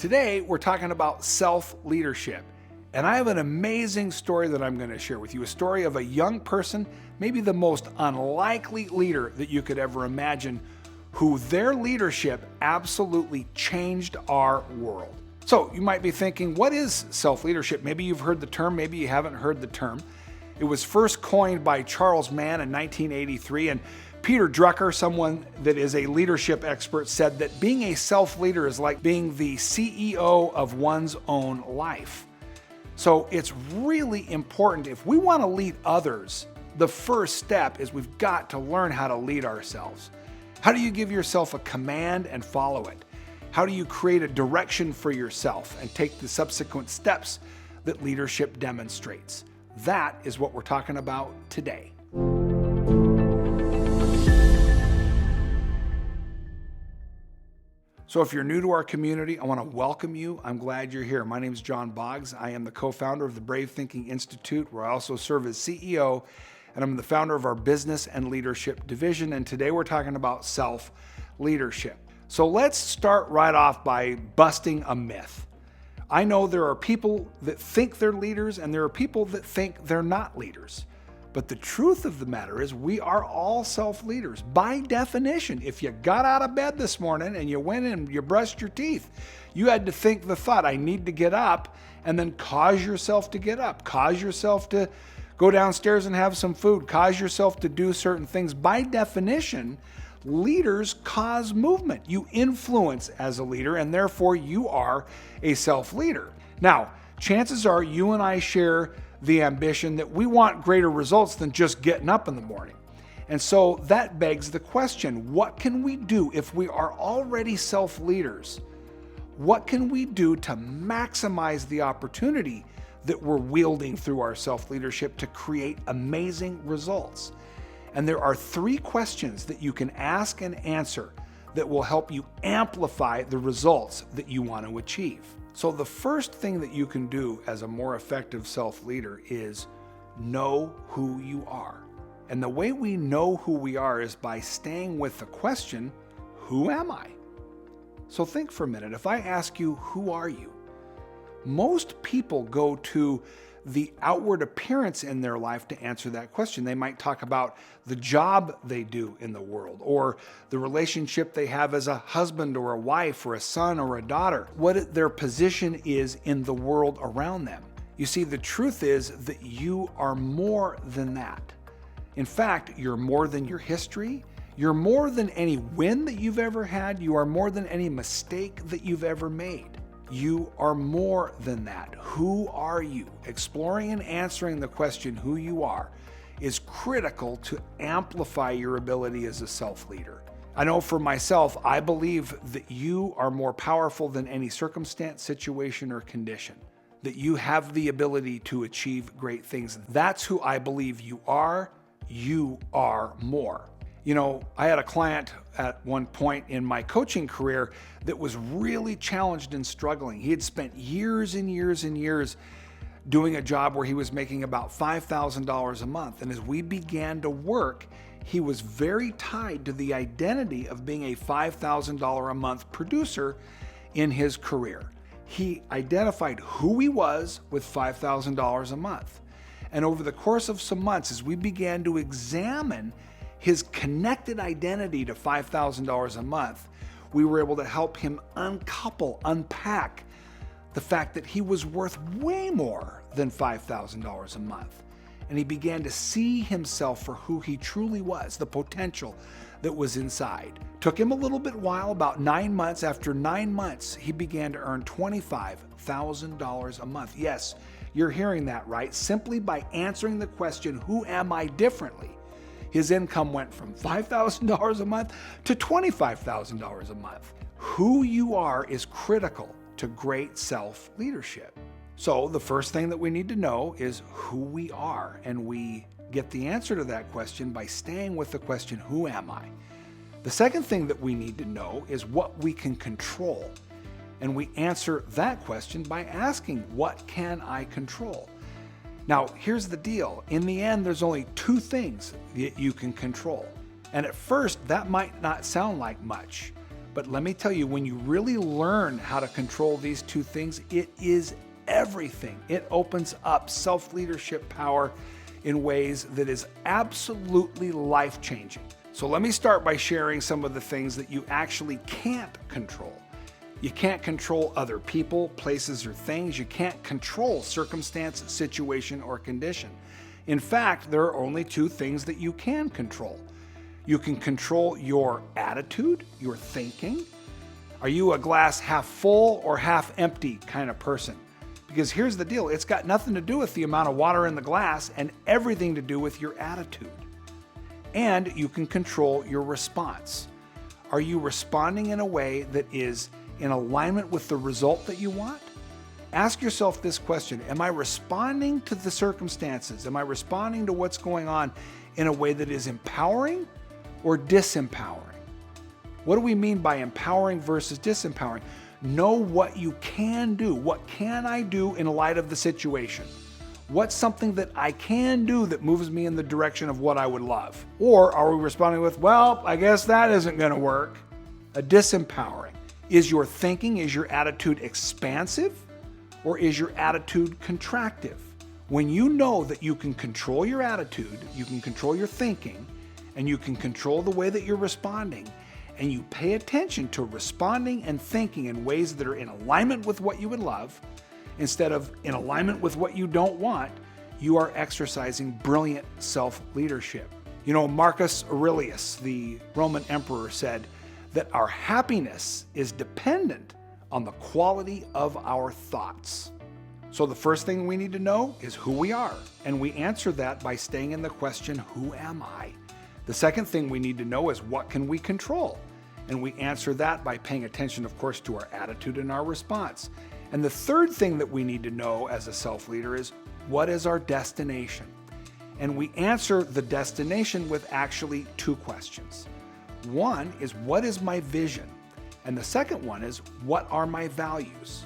Today, we're talking about self-leadership. And I have an amazing story that I'm going to share with you. A story of a young person, maybe the most unlikely leader that you could ever imagine, who their leadership absolutely changed our world. So you might be thinking, what is self-leadership? Maybe you've heard the term, maybe you haven't heard the term. It was first coined by Charles Mann in 1983, and Peter Drucker, someone that is a leadership expert, said that being a self-leader is like being the CEO of one's own life. So it's really important, if we want to lead others, the first step is we've got to learn how to lead ourselves. How do you give yourself a command and follow it? How do you create a direction for yourself and take the subsequent steps that leadership demonstrates? That is what we're talking about today. So if you're new to our community, I want to welcome you. I'm glad you're here. My name is John Boggs. I am the co-founder of the Brave Thinking Institute, where I also serve as CEO, and I'm the founder of our business and leadership division. And today we're talking about self-leadership. So let's start right off by busting a myth. I know there are people that think they're leaders and there are people that think they're not leaders. But the truth of the matter is we are all self-leaders. By definition, if you got out of bed this morning and you went and you brushed your teeth, you had to think the thought, I need to get up, and then cause yourself to get up. Cause yourself to go downstairs and have some food. Cause yourself to do certain things. By definition, leaders cause movement. You influence as a leader, and therefore you are a self-leader. Now, chances are you and I share the ambition that we want greater results than just getting up in the morning. And so that begs the question, what can we do if we are already self-leaders? What can we do to maximize the opportunity that we're wielding through our self-leadership to create amazing results? And there are three questions that you can ask and answer that will help you amplify the results that you want to achieve. So the first thing that you can do as a more effective self-leader is know who you are. And the way we know who we are is by staying with the question, who am I? So think for a minute. If I ask you, who are you? Most people go to the outward appearance in their life to answer that question. They might talk about the job they do in the world, or the relationship they have as a husband or a wife or a son or a daughter, what their position is in the world around them. You see, the truth is that you are more than that. In fact, you're more than your history. You're more than any win that you've ever had. You are more than any mistake that you've ever made. You are more than that. Who are you? Exploring and answering the question, who you are, is critical to amplify your ability as a self-leader. I know for myself, I believe that you are more powerful than any circumstance, situation, or condition. That you have the ability to achieve great things. That's who I believe you are. You are more. You know, I had a client at one point in my coaching career that was really challenged and struggling. He had spent years and years and years doing a job where he was making about $5,000 a month. And as we began to work, he was very tied to the identity of being a $5,000 a month producer in his career. He identified who he was with $5,000 a month. And over the course of some months, as we began to examine his connected identity to $5,000 a month, we were able to help him unpack the fact that he was worth way more than $5,000 a month. And he began to see himself for who he truly was, the potential that was inside. Took him a little bit while, about 9 months. After 9 months, he began to earn $25,000 a month. Yes, you're hearing that right. Simply by answering the question, who am I differently? His income went from $5,000 a month to $25,000 a month. Who you are is critical to great self-leadership. So the first thing that we need to know is who we are, and we get the answer to that question by staying with the question, who am I? The second thing that we need to know is what we can control, and we answer that question by asking, what can I control? Now, here's the deal. In the end, there's only two things that you can control. And at first, that might not sound like much. But let me tell you, when you really learn how to control these two things, it is everything. It opens up self-leadership power in ways that is absolutely life-changing. So let me start by sharing some of the things that you actually can't control. You can't control other people, places, or things. You can't control circumstance, situation, or condition. In fact, there are only two things that you can control. You can control your attitude, your thinking. Are you a glass half full or half empty kind of person? Because here's the deal, it's got nothing to do with the amount of water in the glass and everything to do with your attitude. And you can control your response. Are you responding in a way that is in alignment with the result that you want? Ask yourself this question: am I responding to the circumstances? Am I responding to what's going on in a way that is empowering or disempowering? What do we mean by empowering versus disempowering? Know what you can do. What can I do in light of the situation? What's something that I can do that moves me in the direction of what I would love? Or are we responding with, well, I guess that isn't going to work? A disempowering. Is your thinking, is your attitude expansive, or is your attitude contractive? When you know that you can control your attitude, you can control your thinking, and you can control the way that you're responding, and you pay attention to responding and thinking in ways that are in alignment with what you would love, instead of in alignment with what you don't want, you are exercising brilliant self-leadership. You know, Marcus Aurelius, the Roman emperor, said that our happiness is dependent on the quality of our thoughts. So the first thing we need to know is who we are, and we answer that by staying in the question, who am I? The second thing we need to know is what can we control? And we answer that by paying attention, of course, to our attitude and our response. And the third thing that we need to know as a self-leader is, what is our destination? And we answer the destination with actually two questions. One is, what is my vision? And the second one is, what are my values?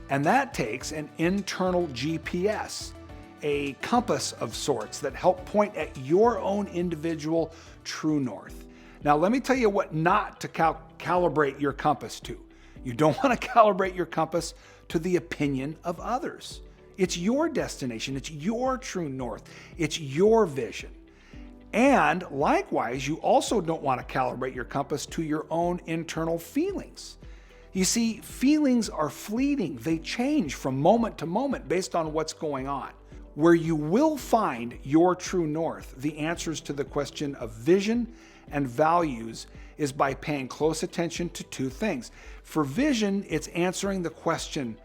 And that takes an internal GPS, a compass of sorts that help point at your own individual true north. Now, let me tell you what not to calibrate your compass to. You don't want to calibrate your compass to the opinion of others. It's your destination. It's your true north. It's your vision. And likewise, you also don't want to calibrate your compass to your own internal feelings. You see, feelings are fleeting. They change from moment to moment based on what's going on. Where you will find your true north, the answers to the question of vision and values, is by paying close attention to two things. For vision, it's answering the question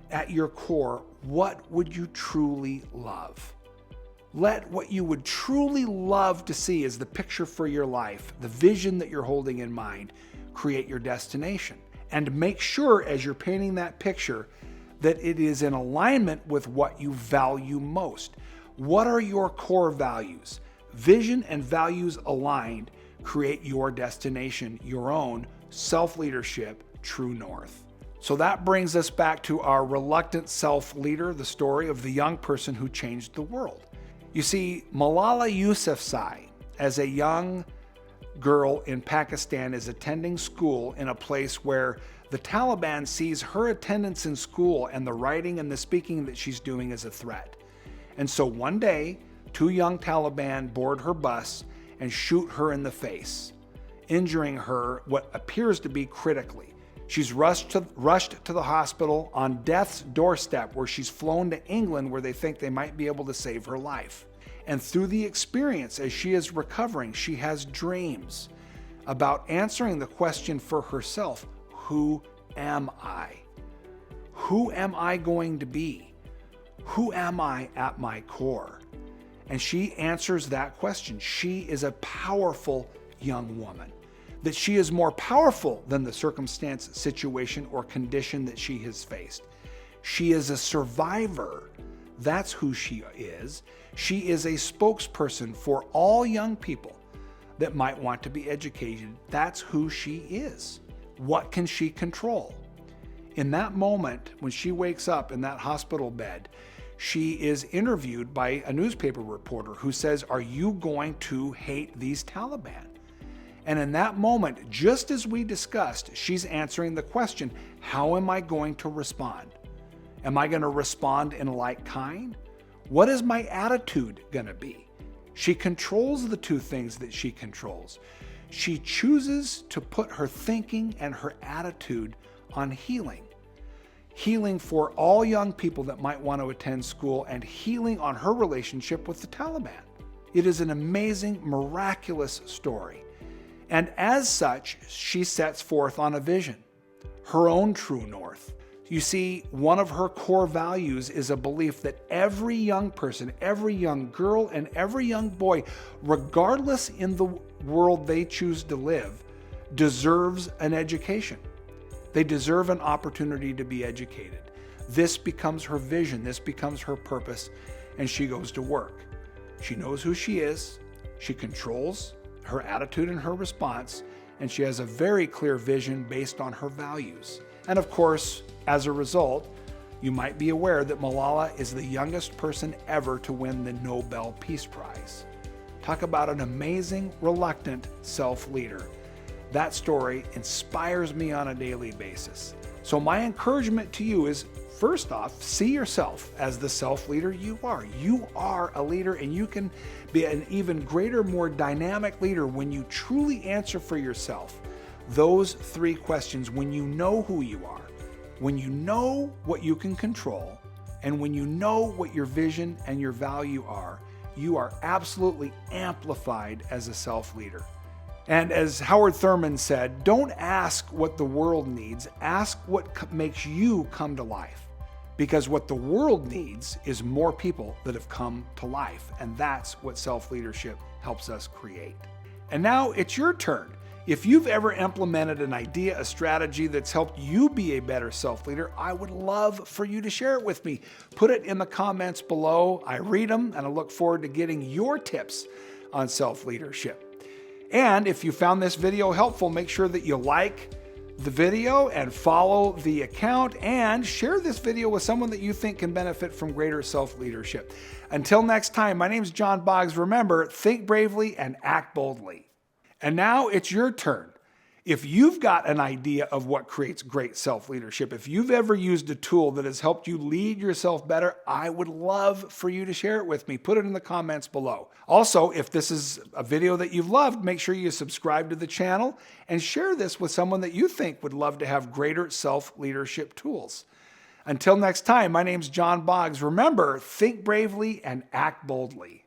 at your core, what would you truly love? Let what you would truly love to see as the picture for your life, the vision that you're holding in mind, create your destination. And make sure as you're painting that picture that it is in alignment with what you value most. What are your core values? Vision and values aligned create your destination, your own self-leadership, true north. So that brings us back to our reluctant self-leader, the story of the young person who changed the world. You see, Malala Yousafzai, as a young girl in Pakistan, is attending school in a place where the Taliban sees her attendance in school and the writing and the speaking that she's doing as a threat. And so one day, two young Taliban board her bus and shoot her in the face, injuring her what appears to be critically. She's rushed to the hospital on death's doorstep, where she's flown to England, where they think they might be able to save her life. And through the experience, as she is recovering, she has dreams about answering the question for herself, who am I? Who am I going to be? Who am I at my core? And she answers that question. She is a powerful young woman. That she is more powerful than the circumstance, situation, or condition that she has faced. She is a survivor. That's who she is. She is a spokesperson for all young people that might want to be educated. That's who she is. What can she control? In that moment, when she wakes up in that hospital bed, she is interviewed by a newspaper reporter who says, "Are you going to hate these Taliban?" And in that moment, just as we discussed, she's answering the question, how am I going to respond? Am I going to respond in like kind? What is my attitude going to be? She controls the two things that she controls. She chooses to put her thinking and her attitude on healing. Healing for all young people that might want to attend school, and healing on her relationship with the Taliban. It is an amazing, miraculous story. And as such, she sets forth on a vision, her own true north. You see, one of her core values is a belief that every young person, every young girl, and every young boy, regardless in the world they choose to live, deserves an education. They deserve an opportunity to be educated. This becomes her vision, this becomes her purpose, and she goes to work. She knows who she is, she controls her attitude and her response, and she has a very clear vision based on her values. And of course, as a result, you might be aware that Malala is the youngest person ever to win the Nobel Peace Prize. Talk about an amazing, reluctant self-leader. That story inspires me on a daily basis. So my encouragement to you is, first off, see yourself as the self-leader you are. You are a leader, and you can be an even greater, more dynamic leader when you truly answer for yourself those three questions, when you know who you are, when you know what you can control, and when you know what your vision and your value are, you are absolutely amplified as a self-leader. And as Howard Thurman said, don't ask what the world needs, ask what makes you come to life. Because what the world needs is more people that have come to life, and that's what self-leadership helps us create. And now it's your turn. If you've ever implemented an idea, a strategy that's helped you be a better self-leader, I would love for you to share it with me. Put it in the comments below. I read them, and I look forward to getting your tips on self-leadership. And if you found this video helpful, make sure that you like the video and follow the account, and share this video with someone that you think can benefit from greater self-leadership. Until next time, my name is John Boggs. Remember, think bravely and act boldly. And now it's your turn. If you've got an idea of what creates great self-leadership, if you've ever used a tool that has helped you lead yourself better, I would love for you to share it with me. Put it in the comments below. Also, if this is a video that you've loved, make sure you subscribe to the channel and share this with someone that you think would love to have greater self-leadership tools. Until next time, my name's John Boggs. Remember, think bravely and act boldly.